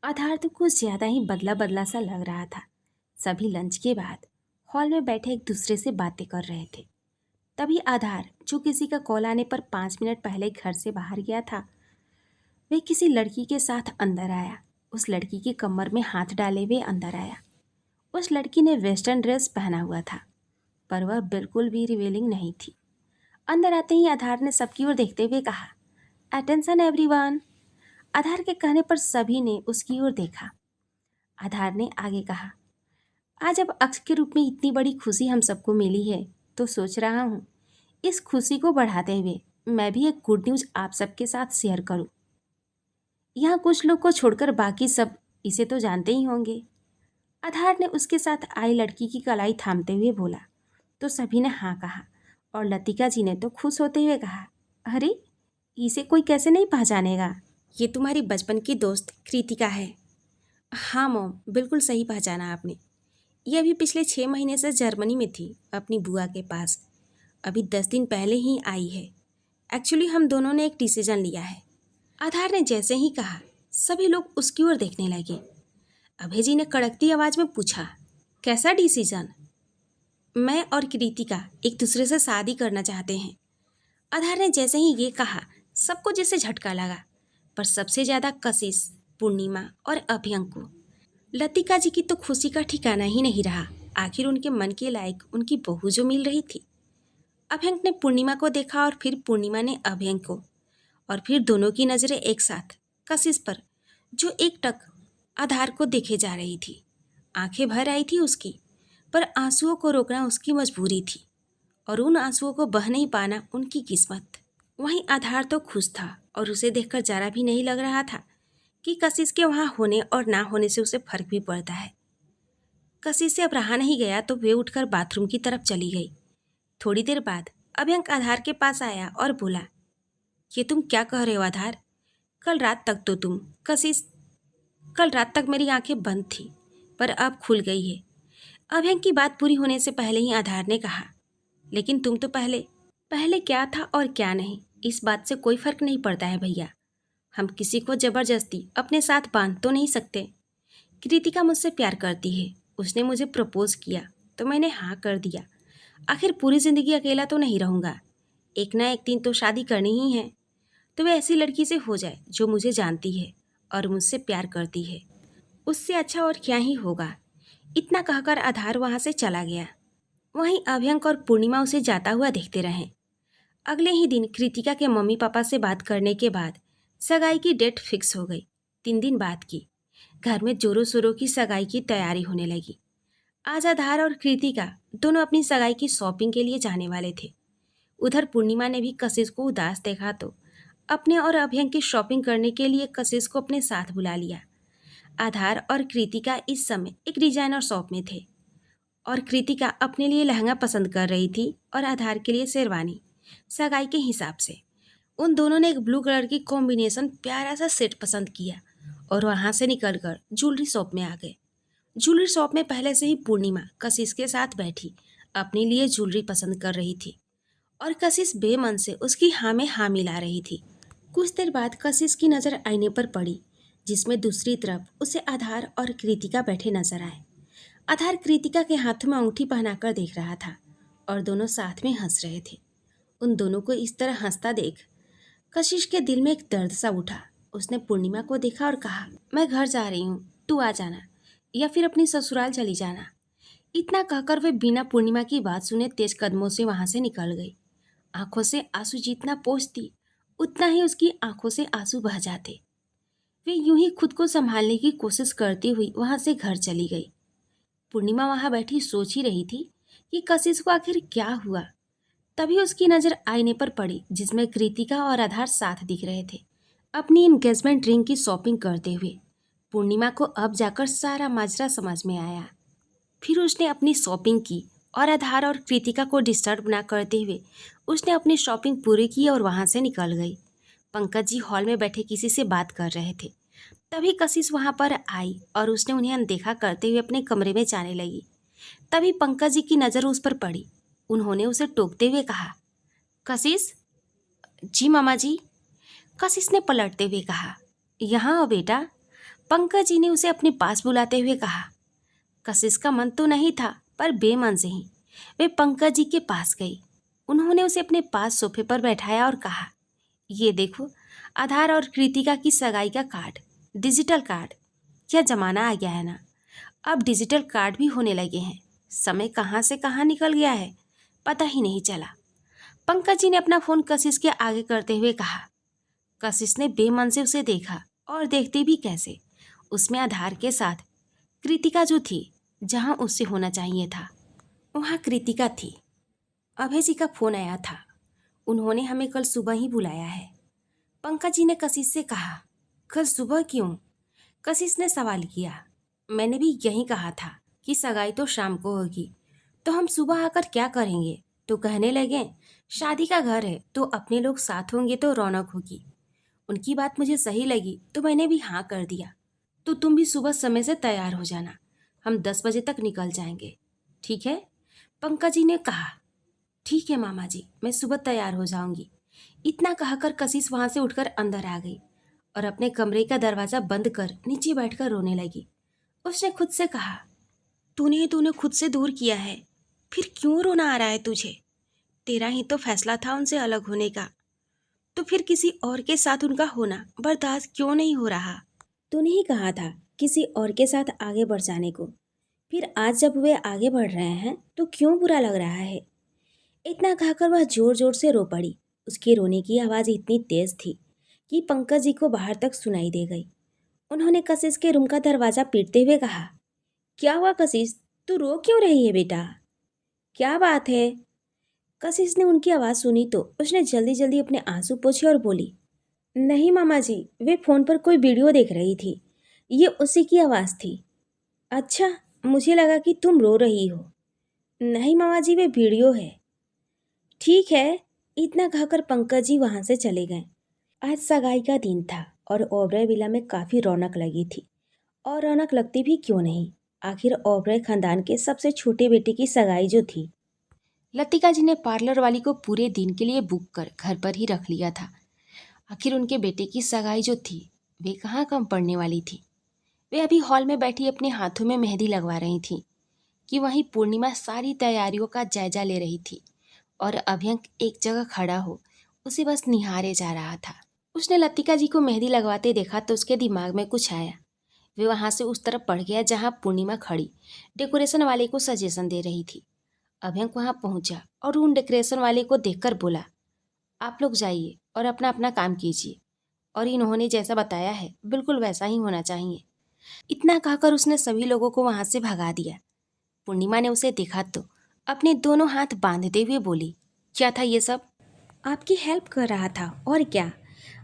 आधार तो कुछ ज्यादा ही बदला बदला सा लग रहा था। सभी लंच के बाद हॉल में बैठे एक दूसरे से बातें कर रहे थे। तभी आधार, जो किसी का कॉल आने पर 5 मिनट पहले घर से बाहर गया था, वह किसी लड़की के साथ अंदर आया। उस लड़की की कमर में हाथ डाले हुए अंदर आया। उस लड़की ने वेस्टर्न ड्रेस पहना हुआ था, पर वह बिल्कुल भी रिवीलिंग नहीं थी। अंदर आते ही आधार ने सबकी ओर देखते हुए कहा, अटेंशन एवरीवन। आधार के कहने पर सभी ने उसकी ओर देखा। आधार ने आगे कहा, आज अब अक्स के रूप में इतनी बड़ी खुशी हम सबको मिली है, तो सोच रहा हूँ इस खुशी को बढ़ाते हुए मैं भी एक गुड न्यूज़ आप सबके साथ शेयर करूँ। यहाँ कुछ लोग को छोड़कर बाकी सब इसे तो जानते ही होंगे। आधार ने उसके साथ आई लड़की की कलाई थामते हुए बोला, तो सभी ने हाँ कहा और लतिका जी ने तो खुश होते हुए कहा, अरे इसे कोई कैसे नहीं पहचानेगा, ये तुम्हारी बचपन की दोस्त कृतिका है। हाँ मॉम, बिल्कुल सही पहचाना आपने। ये अभी पिछले 6 महीने से जर्मनी में थी, अपनी बुआ के पास। अभी 10 दिन पहले ही आई है। एक्चुअली हम दोनों ने एक डिसीजन लिया है। आधार ने जैसे ही कहा, सभी लोग उसकी ओर देखने लगे। अभय जी ने कड़कती आवाज में पूछा, कैसा डिसीजन? मैं और कृतिका एक दूसरे से शादी करना चाहते हैं। आधार ने जैसे ही ये कहा, सबको जैसे झटका लगा, पर सबसे ज्यादा कशिश, पूर्णिमा और अभ्यंक को। लतिका जी की तो खुशी का ठिकाना ही नहीं रहा। आखिर उनके मन के लायक उनकी बहू जो मिल रही थी। अभ्यंक ने पूर्णिमा को देखा और फिर पूर्णिमा ने अभ्यंक को, और फिर दोनों की नजरें एक साथ कशिश पर, जो एक टक आधार को देखे जा रही थी। आंखें भर आई थी उसकी, पर आंसुओं को रोकना उसकी मजबूरी थी, और उन आंसुओं को बह नहीं पाना उनकी किस्मत। वहीं आधार तो खुश था और उसे देखकर जरा भी नहीं लग रहा था कि कशिश के वहां होने और ना होने से उसे फर्क भी पड़ता है। कशिश से अब रहा नहीं गया तो वे उठकर बाथरूम की तरफ चली गई। थोड़ी देर बाद अभ्यंक आधार के पास आया और बोला, ये तुम क्या कह रहे हो आधार? कल रात तक तो तुम कशिश कल रात तक मेरी आंखें बंद थी, पर अब खुल गई है। अभ्यंक की बात पूरी होने से पहले ही आधार ने कहा, लेकिन तुम तो पहले पहले क्या था और क्या नहीं, इस बात से कोई फर्क नहीं पड़ता है भैया। हम किसी को जबरदस्ती अपने साथ बांध तो नहीं सकते। कृतिका मुझसे प्यार करती है, उसने मुझे प्रपोज किया तो मैंने हाँ कर दिया। आखिर पूरी जिंदगी अकेला तो नहीं रहूँगा, एक ना एक दिन तो शादी करनी ही है। तो वह ऐसी लड़की से हो जाए जो मुझे जानती है और मुझसे प्यार करती है, उससे अच्छा और क्या ही होगा। इतना कहकर आधार वहाँ से चला गया। वहीं अभ्यंक और पूर्णिमा उसे जाता हुआ देखते रहे। अगले ही दिन कृतिका के मम्मी पापा से बात करने के बाद सगाई की डेट फिक्स हो गई। 3 दिन बाद की। घर में जोरों शोरों की सगाई की तैयारी होने लगी। आज आधार और कृतिका दोनों अपनी सगाई की शॉपिंग के लिए जाने वाले थे। उधर पूर्णिमा ने भी कशिश को उदास देखा तो अपने और अभ्यंक की शॉपिंग करने के लिए कशिश को अपने साथ बुला लिया। आधार और कृतिका इस समय एक डिजाइनर शॉप में थे, और कृतिका अपने लिए लहंगा पसंद कर रही थी और आधार के लिए शेरवानी, सगाई के हिसाब से। उन दोनों ने एक ब्लू कलर की कॉम्बिनेशन प्यारा सा सेट पसंद किया और वहाँ से निकलकर ज्वेलरी शॉप में आ गए। ज्वेलरी शॉप में पहले से ही पूर्णिमा कशिश के साथ बैठी अपने लिए ज्वेलरी पसंद कर रही थी, और कशिश बेमन से उसकी हाँ में हाँ मिला रही थी। कुछ देर बाद कशिश की नज़र आईने पर पड़ी, जिसमें दूसरी तरफ उसे आधार और कृतिका बैठे नजर आए। आधार कृतिका के हाथों में अंगूठी पहनाकर देख रहा था और दोनों साथ में हंस रहे थे। उन दोनों को इस तरह हंसता देख कशिश के दिल में एक दर्द सा उठा। उसने पूर्णिमा को देखा और कहा, मैं घर जा रही हूँ, तू आ जाना या फिर अपनी ससुराल चली जाना। इतना कहकर वे बिना पूर्णिमा की बात सुने तेज कदमों से वहां से निकल गई। आंखों से आंसू जितना पोंछती उतना ही उसकी आंखों से आंसू बह जाते। वे यूं ही खुद को संभालने की कोशिश करती हुई वहां से घर चली गई। पूर्णिमा वहां बैठी सोच ही रही थी कि कशिश को आखिर क्या हुआ। तभी उसकी नजर आईने पर पड़ी, जिसमें कृतिका और आधार साथ दिख रहे थे अपनी एंगेजमेंट रिंग की शॉपिंग करते हुए। पूर्णिमा को अब जाकर सारा माजरा समझ में आया। फिर उसने अपनी शॉपिंग की और आधार और कृतिका को डिस्टर्ब ना करते हुए उसने अपनी शॉपिंग पूरी की और वहां से निकल गई। पंकज जी हॉल में बैठे किसी से बात कर रहे थे। तभी कशिश वहां पर आई और उसने उन्हें अनदेखा करते हुए अपने कमरे में जाने लगी। तभी पंकज जी की नज़र उस पर पड़ी। उन्होंने उसे टोकते हुए कहा, कशिश। जी मामा जी। कशिश ने पलटते हुए कहा, यहाँ आओ बेटा। पंकज जी ने उसे अपने पास बुलाते हुए कहा। कशिश का मन तो नहीं था, पर बेमन से ही वे पंकज जी के पास गई। उन्होंने उसे अपने पास सोफे पर बैठाया और कहा, ये देखो, आधार और कृतिका की सगाई का कार्ड, डिजिटल कार्ड। क्या जमाना आ गया है ना, अब डिजिटल कार्ड भी होने लगे हैं। समय कहाँ से कहाँ निकल गया है, पता ही नहीं चला। पंकज जी ने अपना फोन कशिश के आगे करते हुए कहा। कशिश ने बेमन से उसे देखा, और देखती भी कैसे, उसमें आधार के साथ कृतिका जो थी, जहाँ उससे होना चाहिए था वहाँ कृतिका थी। अभय जी का फोन आया था, उन्होंने हमें कल सुबह ही बुलाया है। पंकज जी ने कशिश से कहा। कल सुबह क्यों? कशिश ने सवाल किया। मैंने भी यही कहा था कि सगाई तो शाम को होगी, तो हम सुबह आकर क्या करेंगे? तो कहने लगे, शादी का घर है तो अपने लोग साथ होंगे तो रौनक होगी। उनकी बात मुझे सही लगी तो मैंने भी हाँ कर दिया। तो तुम भी सुबह समय से तैयार हो जाना, हम 10 बजे तक निकल जाएंगे, ठीक है? पंकज जी ने कहा। ठीक है मामा जी, मैं सुबह तैयार हो जाऊंगी। इतना कहकर कशिश वहां से उठकर अंदर आ गई और अपने कमरे का दरवाजा बंद कर नीचे बैठकर रोने लगी। उसने खुद से कहा, तूने खुद से दूर किया है, फिर क्यों रोना आ रहा है तुझे? तेरा ही तो फैसला था उनसे अलग होने का, तो फिर किसी और के साथ उनका होना बर्दाश्त क्यों नहीं हो रहा? तूने ही कहा था किसी और के साथ आगे बढ़ जाने को, फिर आज जब वे आगे बढ़ रहे हैं तो क्यों बुरा लग रहा है? इतना कहकर वह जोर जोर से रो पड़ी। उसके रोने की आवाज़ इतनी तेज थी कि पंकज जी को बाहर तक सुनाई दे गई। उन्होंने कशिश के रूम का दरवाज़ा पीटते हुए कहा, क्या हुआ कशिश, तू रो क्यों रही है बेटा? क्या बात है? कशिश ने उनकी आवाज़ सुनी तो उसने जल्दी जल्दी अपने आंसू पोंछे और बोली, नहीं मामा जी, वे फ़ोन पर कोई वीडियो देख रही थी, ये उसी की आवाज़ थी। अच्छा, मुझे लगा कि तुम रो रही हो। नहीं मामा जी, वे वीडियो है। ठीक है। इतना कहकर पंकज जी वहाँ से चले गए। आज सगाई का दिन था और ओबराय विला में काफ़ी रौनक लगी थी। और रौनक लगती भी क्यों नहीं, आखिर ओबराय खानदान के सबसे छोटे बेटे की सगाई जो थी। लतिका जी ने पार्लर वाली को पूरे दिन के लिए बुक कर घर पर ही रख लिया था। आखिर उनके बेटे की सगाई जो थी, वे कहाँ कम पड़ने वाली थी। वे अभी हॉल में बैठी अपने हाथों में मेहंदी लगवा रही थी कि वहीं पूर्णिमा सारी तैयारियों का जायजा ले रही थी और अभ्यंक एक जगह खड़ा हो उसे बस निहारे जा रहा था। उसने लतिका जी को मेहंदी लगवाते देखा तो उसके दिमाग में कुछ आया। वे वहां से उस तरफ बढ़ गया जहां पूर्णिमा खड़ी डेकोरेशन वाले को सजेशन दे रही थी। अभ्यंक वहां पहुंचा और उन डेकोरेशन वाले को देखकर बोला, आप लोग जाइए और अपना अपना काम कीजिए, और इन्होंने जैसा बताया है बिल्कुल वैसा ही होना चाहिए। इतना कहकर उसने सभी लोगों को वहां से भगा दिया। पूर्णिमा ने उसे देखा तो अपने दोनों हाथ बांधते हुए बोली, क्या था ये सब? आपकी हेल्प कर रहा था और क्या?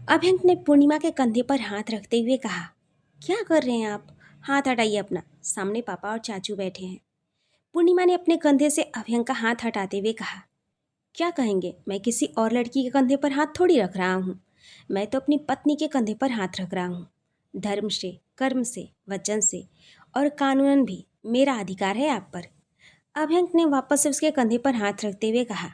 अभ्यंक ने पूर्णिमा के कंधे पर हाथ रखते हुए कहा। क्या कर रहे हैं आप? हाथ हटाइए अपना, सामने पापा और चाचू बैठे हैं। पूर्णिमा ने अपने कंधे से अभ्यंक का हाथ हटाते हुए कहा, क्या कहेंगे, मैं किसी और लड़की के कंधे पर हाथ थोड़ी रख रहा हूँ, मैं तो अपनी पत्नी के कंधे पर हाथ रख रहा हूँ। धर्म से, कर्म से, वचन से और कानूनन भी मेरा अधिकार है आप पर। अभ्यंक ने वापस से उसके कंधे पर हाथ रखते हुए कहा।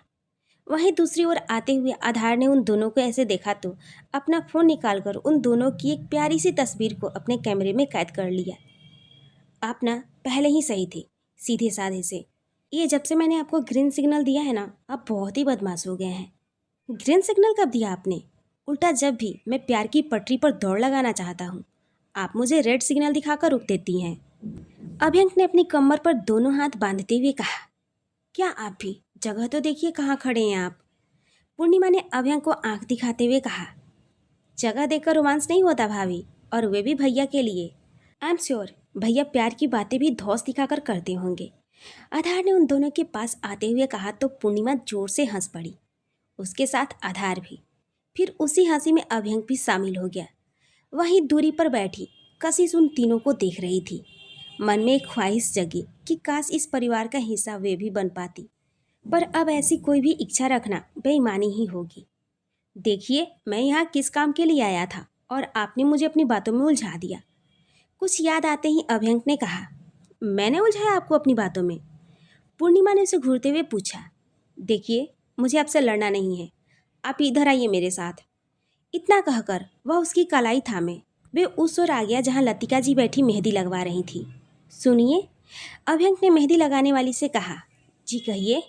वहीं दूसरी ओर आते हुए आधार ने उन दोनों को ऐसे देखा तो अपना फ़ोन निकालकर उन दोनों की एक प्यारी सी तस्वीर को अपने कैमरे में कैद कर लिया। आप ना पहले ही सही थे, सीधे साधे से। ये जब से मैंने आपको ग्रीन सिग्नल दिया है ना, आप बहुत ही बदमाश हो गए हैं। ग्रीन सिग्नल कब दिया आपने? उल्टा जब भी मैं प्यार की पटरी पर दौड़ लगाना चाहता हूँ, आप मुझे रेड सिग्नल दिखाकर रुक देती हैं। अभ्यंक ने अपनी कमर पर दोनों हाथ बांधते हुए कहा। क्या आप भी जगह तो देखिए कहाँ खड़े हैं आप? पूर्णिमा ने अभ्यंक को आंख दिखाते हुए कहा। जगह देखकर रोमांस नहीं होता भाभी, और वे भी भैया के लिए। आई एम श्योर भैया प्यार की बातें भी धौंस दिखाकर करते होंगे। आधार ने उन दोनों के पास आते हुए कहा तो पूर्णिमा जोर से हंस पड़ी, उसके साथ आधार भी। फिर उसी हंसी में अभ्यंक भी शामिल हो गया। वहीं दूरी पर बैठी कशिश उन तीनों को देख रही थी। मन में एक ख्वाहिश जगी कि काश इस परिवार का हिस्सा वे भी बन पाती, पर अब ऐसी कोई भी इच्छा रखना बेईमानी ही होगी। देखिए, मैं यहाँ किस काम के लिए आया था और आपने मुझे अपनी बातों में उलझा दिया। कुछ याद आते ही अभ्यंक ने कहा। मैंने उलझाया आपको अपनी बातों में? पूर्णिमा ने उसे घूरते हुए पूछा। देखिए, मुझे आपसे लड़ना नहीं है, आप इधर आइए मेरे साथ। इतना कहकर वह उसकी कलाई थामे वे उस ओर आ गया जहाँ लतिका जी बैठी मेहंदी लगवा रही थी। सुनिए, अभ्यंक ने मेहंदी लगाने वाली से कहा। जी कहिए,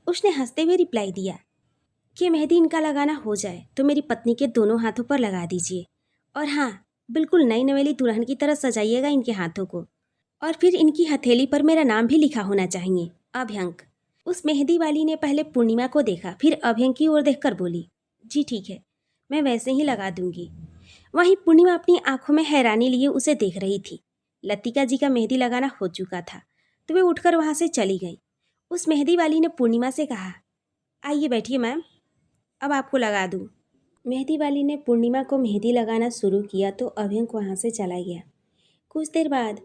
उसने हंसते हुए रिप्लाई दिया कि मेहंदी इनका लगाना हो जाए तो मेरी पत्नी के दोनों हाथों पर लगा दीजिए, और हाँ, बिल्कुल नई नवेली दुल्हन की तरह सजाइएगा इनके हाथों को, और फिर इनकी हथेली पर मेरा नाम भी लिखा होना चाहिए, अभ्यंक। उस मेहंदी वाली ने पहले पूर्णिमा को देखा, फिर अभ्यंक की ओर देखकर बोली, जी ठीक है, मैं वैसे ही लगा दूंगी। वहीं पूर्णिमा अपनी आंखों में हैरानी लिए उसे देख रही थी। लतिका जी का मेहंदी लगाना हो चुका था तो वे उठकर वहां से चली गई। उस मेहंदी वाली ने पूर्णिमा से कहा, आइए बैठिए मैम, अब आपको लगा दूँ। मेहंदी वाली ने पूर्णिमा को मेहंदी लगाना शुरू किया तो अभ्यंक वहाँ से चला गया। कुछ देर बाद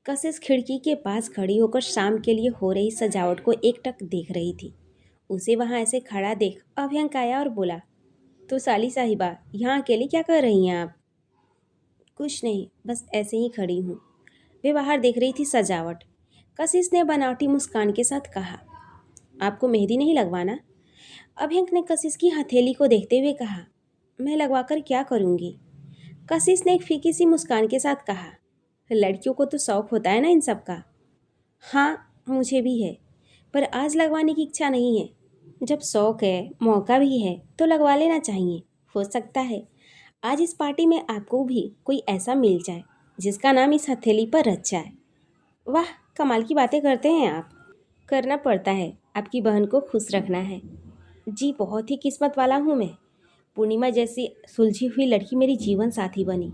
कशिश खिड़की के पास खड़ी होकर शाम के लिए हो रही सजावट को एकटक देख रही थी। उसे वहाँ ऐसे खड़ा देख अभ्यंक आया और बोला, तो साली साहिबा, यहाँ अकेले क्या कर रही हैं आप? कुछ नहीं, बस ऐसे ही खड़ी हूँ। वे बाहर देख रही थी सजावट। कशिश ने बनावटी मुस्कान के साथ कहा, आपको मेहंदी नहीं लगवाना? अभ्यंक ने कशिश की हथेली को देखते हुए कहा, मैं लगवाकर क्या करूँगी? कशिश ने एक फीकी सी मुस्कान के साथ कहा, लड़कियों को तो शौक होता है ना इन सब का। हाँ, मुझे भी है, पर आज लगवाने की इच्छा नहीं है। जब शौक है, मौका भी है, तो लगवा लेना चाहिए। हो सकता है आज इस पार्टी में आपको भी कोई ऐसा मिल जाए जिसका नाम इस हथेली पर रच जाए। वाह, कमाल की बातें करते हैं आप। करना पड़ता है, आपकी बहन को खुश रखना है। जी, बहुत ही किस्मत वाला हूँ मैं। पूर्णिमा जैसी सुलझी हुई लड़की मेरी जीवन साथी बनी।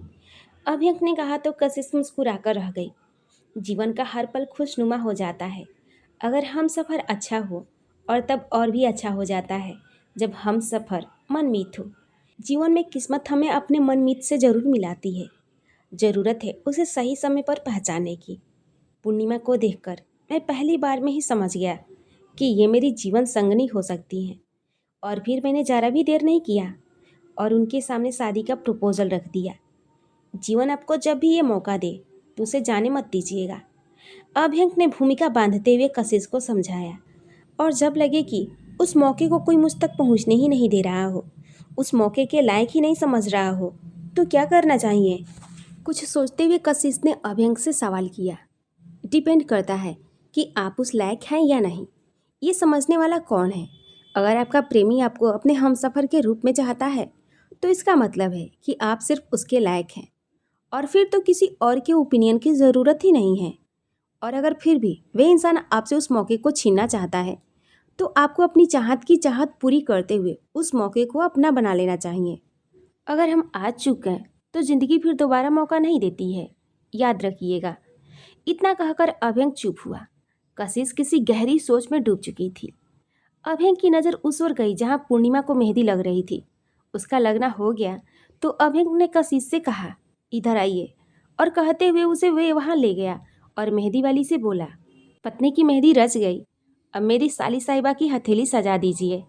अभ्यंक ने कहा तो कशिश मुस्कुराकर रह गई। जीवन का हर पल खुशनुमा हो जाता है अगर हम सफ़र अच्छा हो, और तब और भी अच्छा हो जाता है जब हम सफ़र मनमीत हो। जीवन में किस्मत हमें अपने मनमीत से ज़रूर मिलाती है। ज़रूरत है उसे सही समय पर पहचानने की। पूर्णिमा को देखकर मैं पहली बार में ही समझ गया कि ये मेरी जीवन संगनी हो सकती हैं। और फिर मैंने ज़रा भी देर नहीं किया और उनके सामने शादी का प्रपोजल रख दिया। जीवन आपको जब भी ये मौका दे तो उसे जाने मत दीजिएगा। अभ्यंक ने भूमिका बांधते हुए कशिश को समझाया। और जब लगे कि उस मौके को कोई मुझ तक पहुंचने ही नहीं दे रहा हो, उस मौके के लायक ही नहीं समझ रहा हो, तो क्या करना चाहिए? कुछ सोचते हुए कशिश ने अभ्यंक से सवाल किया। डिपेंड करता है कि आप उस लायक हैं या नहीं। ये समझने वाला कौन है? अगर आपका प्रेमी आपको अपने हमसफ़र के रूप में चाहता है तो इसका मतलब है कि आप सिर्फ उसके लायक हैं, और फिर तो किसी और के ओपिनियन की ज़रूरत ही नहीं है। और अगर फिर भी वे इंसान आपसे उस मौके को छीनना चाहता है तो आपको अपनी चाहत की चाहत पूरी करते हुए उस मौके को अपना बना लेना चाहिए। अगर हम आज चूक गए तो ज़िंदगी फिर दोबारा मौका नहीं देती है, याद रखिएगा। इतना कहकर अभ्यंक चुप हुआ। कशिश किसी गहरी सोच में डूब चुकी थी। अभ्यंक की नज़र उस ओर गई जहाँ पूर्णिमा को मेहंदी लग रही थी। उसका लगना हो गया तो अभ्यंक ने कशिश से कहा, इधर आइए, और कहते हुए उसे वे वहाँ ले गया और मेहंदी वाली से बोला, पत्नी की मेहंदी रच गई, अब मेरी साली साहिबा की हथेली सजा दीजिए।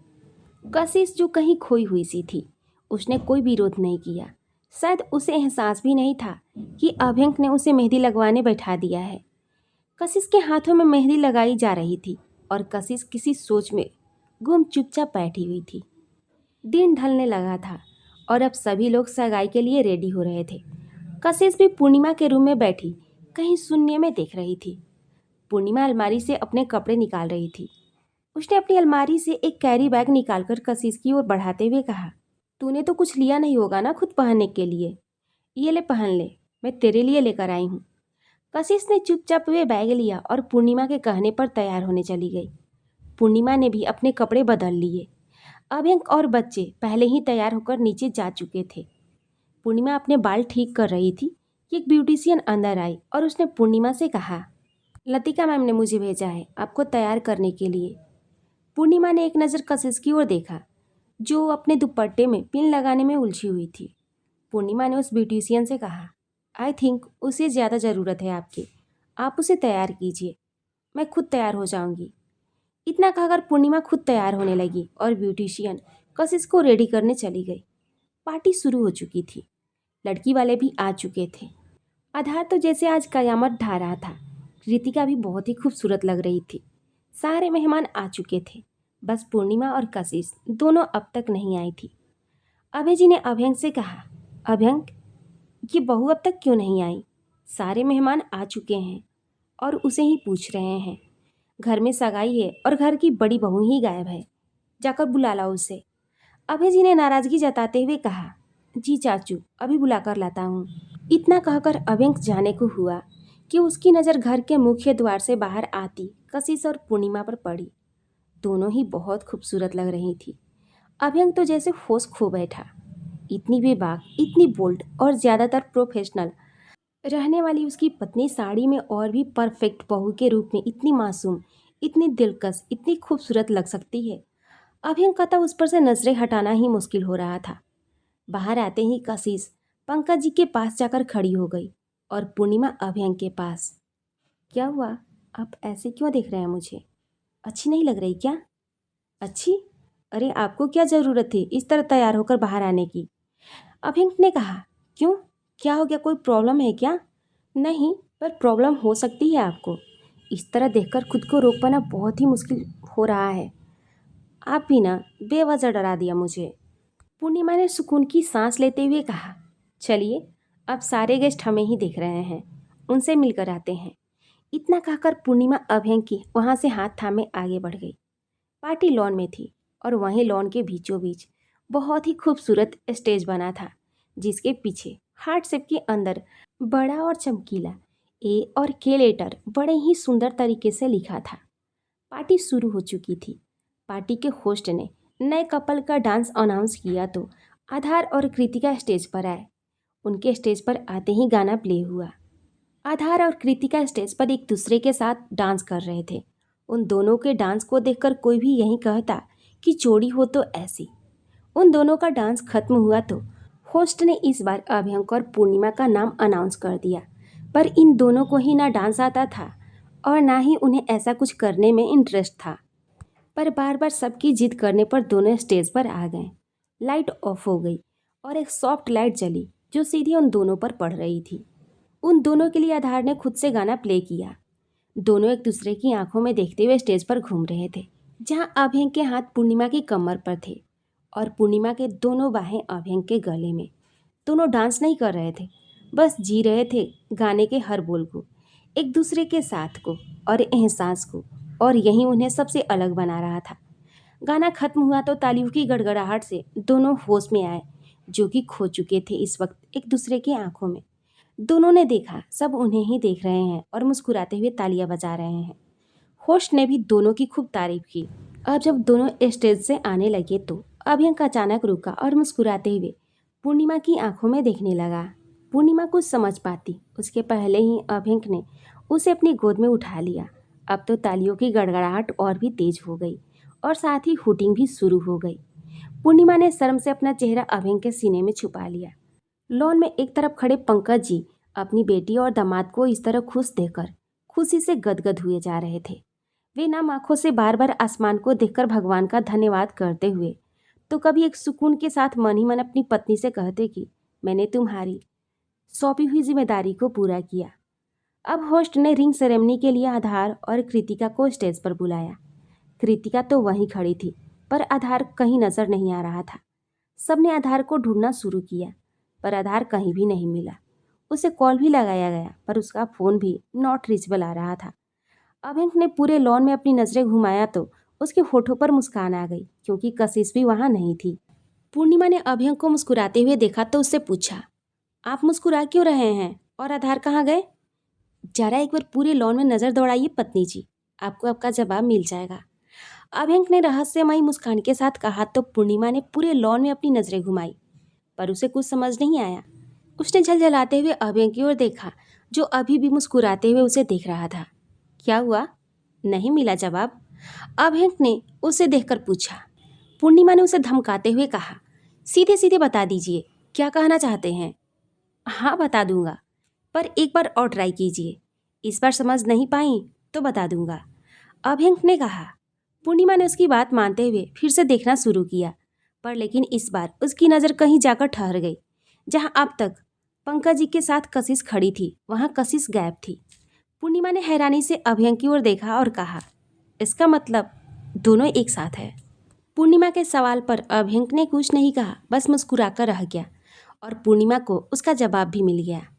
कशिश जो कहीं खोई हुई सी थी, उसने कोई विरोध नहीं किया। शायद उसे एहसास भी नहीं था कि अभ्यंक ने उसे मेहंदी लगवाने बैठा दिया है। कशिश के हाथों में मेहंदी लगाई जा रही थी और कशिश किसी सोच में गुम चुपचाप बैठी हुई थी। दिन ढलने लगा था और अब सभी लोग सगाई के लिए रेडी हो रहे थे। कशिश भी पूर्णिमा के रूम में बैठी कहीं शून्य में देख रही थी। पूर्णिमा अलमारी से अपने कपड़े निकाल रही थी। उसने अपनी अलमारी से एक कैरी बैग निकालकर कशिश की ओर बढ़ाते हुए कहा, तूने तो कुछ लिया नहीं होगा ना खुद पहनने के लिए? ये ले, पहन ले, मैं तेरे लिए लेकर आई हूँ। कशिश ने चुपचाप वे बैग लिया और पूर्णिमा के कहने पर तैयार होने चली गई। पूर्णिमा ने भी अपने कपड़े बदल लिए। अभ्यंक और बच्चे पहले ही तैयार होकर नीचे जा चुके थे। पूर्णिमा अपने बाल ठीक कर रही थी कि एक ब्यूटिशियन अंदर आई और उसने पूर्णिमा से कहा, लतिका मैम ने मुझे भेजा है आपको तैयार करने के लिए। पूर्णिमा ने एक नज़र कशिश की ओर देखा जो अपने दुपट्टे में पिन लगाने में उलझी हुई थी। पूर्णिमा ने उस ब्यूटिशियन से कहा, आई थिंक उसे ज़्यादा ज़रूरत है आपकी, आप उसे तैयार कीजिए, मैं खुद तैयार हो जाऊंगी। इतना कहकर पूर्णिमा खुद तैयार होने लगी और ब्यूटिशियन कशिश को रेडी करने चली गई। पार्टी शुरू हो चुकी थी। लड़की वाले भी आ चुके थे। आधार तो जैसे आज कयामत ढा रहा था। कृतिका भी बहुत ही खूबसूरत लग रही थी। सारे मेहमान आ चुके थे, बस पूर्णिमा और कशिश दोनों अब तक नहीं आई थी। अभय जी ने अभ्यंक से कहा, अभ्यंक, ये बहू अब तक क्यों नहीं आई? सारे मेहमान आ चुके हैं और उसे ही पूछ रहे हैं। घर में सगाई है और घर की बड़ी बहू ही गायब है। जाकर बुला लाओ उसे। अभय जी ने नाराजगी जताते हुए कहा। जी चाचू, अभी बुलाकर लाता हूँ। इतना कहकर अभ्यंक जाने को हुआ कि उसकी नज़र घर के मुख्य द्वार से बाहर आती कशिश और पूर्णिमा पर पड़ी। दोनों ही बहुत खूबसूरत लग रही थी। अभ्यंक तो जैसे होश खो बैठा। इतनी बेबाक, इतनी बोल्ड और ज़्यादातर प्रोफेशनल रहने वाली उसकी पत्नी साड़ी में और भी परफेक्ट बहू के रूप में इतनी मासूम, इतनी दिलकश, इतनी खूबसूरत लग सकती है। अभ्यंक का तो उस पर से नजरें हटाना ही मुश्किल हो रहा था। बाहर आते ही कशिश पंकज जी के पास जाकर खड़ी हो गई और पूर्णिमा अभ्यंक के पास। क्या हुआ? आप ऐसे क्यों देख रहे हैं मुझे? अच्छी नहीं लग रही क्या? अच्छी? अरे आपको क्या ज़रूरत थी इस तरह तैयार होकर बाहर आने की? अभ्यंक ने कहा। क्यों? क्या हो गया? कोई प्रॉब्लम है क्या? नहीं, पर प्रॉब्लम हो सकती है आपको। इस तरह देखकर खुद को रोक पाना बहुत ही मुश्किल हो रहा है। आप भी ना बेवजह डरा दिया मुझे। पूर्णिमा ने सुकून की सांस लेते हुए कहा। चलिए, अब सारे गेस्ट हमें ही देख रहे हैं, उनसे मिलकर आते हैं। इतना कहकर पूर्णिमा अभ्यंक की वहाँ से हाथ थामे आगे बढ़ गई। पार्टी लॉन में थी और वहीं लॉन के बीचों बीच बहुत ही खूबसूरत स्टेज बना था, जिसके पीछे हार्ट शेप के अंदर बड़ा और चमकीला ए और के लेटर बड़े ही सुंदर तरीके से लिखा था। पार्टी शुरू हो चुकी थी। पार्टी के होस्ट ने नए कपल का डांस अनाउंस किया तो आधार और कृतिका स्टेज पर आए। उनके स्टेज पर आते ही गाना प्ले हुआ। आधार और कृतिका स्टेज पर एक दूसरे के साथ डांस कर रहे थे। उन दोनों के डांस को देखकर कोई भी यही कहता कि जोड़ी हो तो ऐसी। उन दोनों का डांस खत्म हुआ तो होस्ट ने इस बार अभ्यंक और पूर्णिमा का नाम अनाउंस कर दिया, पर इन दोनों को ही ना डांस आता था और ना ही उन्हें ऐसा कुछ करने में इंटरेस्ट था। पर बार बार सबकी जिद करने पर दोनों स्टेज पर आ गए। लाइट ऑफ हो गई और एक सॉफ्ट लाइट जली जो सीधी उन दोनों पर पड़ रही थी। उन दोनों के लिए आधार ने खुद से गाना प्ले किया। दोनों एक दूसरे की आंखों में देखते हुए स्टेज पर घूम रहे थे, जहां अभ्यंक के हाथ पूर्णिमा की कमर पर थे और पूर्णिमा के दोनों बाहें अभ्यंक के गले में। दोनों डांस नहीं कर रहे थे, बस जी रहे थे गाने के हर बोल को, एक दूसरे के साथ को और एहसास को, और यही उन्हें सबसे अलग बना रहा था। गाना खत्म हुआ तो तालियों की गड़गड़ाहट से दोनों होश में आए, जो कि खो चुके थे इस वक्त एक दूसरे की आंखों में। दोनों ने देखा सब उन्हें ही देख रहे हैं और मुस्कुराते हुए तालियां बजा रहे हैं। होस्ट ने भी दोनों की खूब तारीफ की। अब जब दोनों स्टेज से आने लगे तो अभ्यंक अचानक रुका और मुस्कुराते हुए पूर्णिमा की आंखों में देखने लगा। पूर्णिमा कुछ समझ पाती उसके पहले ही अभ्यंक ने उसे अपनी गोद में उठा लिया। अब तो तालियों की गड़गड़ाहट और भी तेज हो गई और साथ ही हुटिंग भी शुरू हो गई। पूर्णिमा ने शर्म से अपना चेहरा अभ्यंक के सीने में छुपा लिया। लॉन में एक तरफ खड़े पंकज जी अपनी बेटी और दामाद को इस तरह खुश देखकर खुशी से गदगद हुए जा रहे थे। वे नम आंखों से बार बार आसमान को देखकर भगवान का धन्यवाद करते हुए तो कभी एक सुकून के साथ मन ही मन अपनी पत्नी से कहते कि मैंने तुम्हारी सौंपी हुई जिम्मेदारी को पूरा किया। अब होस्ट ने रिंग सेरेमनी के लिए आधार और कृतिका को स्टेज पर बुलाया। कृतिका तो वहीं खड़ी थी, पर आधार कहीं नजर नहीं आ रहा था। सबने आधार को ढूंढना शुरू किया, पर आधार कहीं भी नहीं मिला। उसे कॉल भी लगाया गया, पर उसका फ़ोन भी नॉट रीचेबल आ रहा था। अभ्यंक ने पूरे लॉन में अपनी नज़रें घुमाया तो उसके होठों पर मुस्कान आ गई, क्योंकि कशिश भी वहाँ नहीं थी। पूर्णिमा ने अभ्यंक को मुस्कुराते हुए देखा तो उससे पूछा, आप मुस्कुरा क्यों रहे हैं और आधार कहाँ गए? जरा एक बार पूरे लॉन में नज़र दौड़ाइए पत्नी जी, आपको आपका जवाब मिल जाएगा। अभ्यंक ने रहस्यमयी मुस्कान के साथ कहा तो पूर्णिमा ने पूरे लॉन में अपनी नज़रें घुमाई, पर उसे कुछ समझ नहीं आया। उसने झलझलाते हुए अभ्यंक की ओर देखा, जो अभी भी मुस्कुराते हुए उसे देख रहा था। क्या हुआ? नहीं मिला जवाब? अभ्यंक ने उसे देखकर पूछा। पूर्णिमा ने उसे धमकाते हुए कहा, सीधे सीधे बता दीजिए, क्या कहना चाहते हैं? हाँ बता दूंगा, पर एक बार और ट्राई कीजिए। इस बार समझ नहीं पाई तो बता दूंगा, अभ्यंक ने कहा। पूर्णिमा ने उसकी बात मानते हुए फिर से देखना शुरू किया, पर लेकिन इस बार उसकी नज़र कहीं जाकर ठहर गई। जहां अब तक पंकज जी के साथ कशिश खड़ी थी, वहां कशिश गायब थी। पूर्णिमा ने हैरानी से अभ्यंक की ओर देखा और कहा, इसका मतलब दोनों एक साथ है। पूर्णिमा के सवाल पर अभ्यंक ने कुछ नहीं कहा, बस मुस्कुराकर रह गया और पूर्णिमा को उसका जवाब भी मिल गया।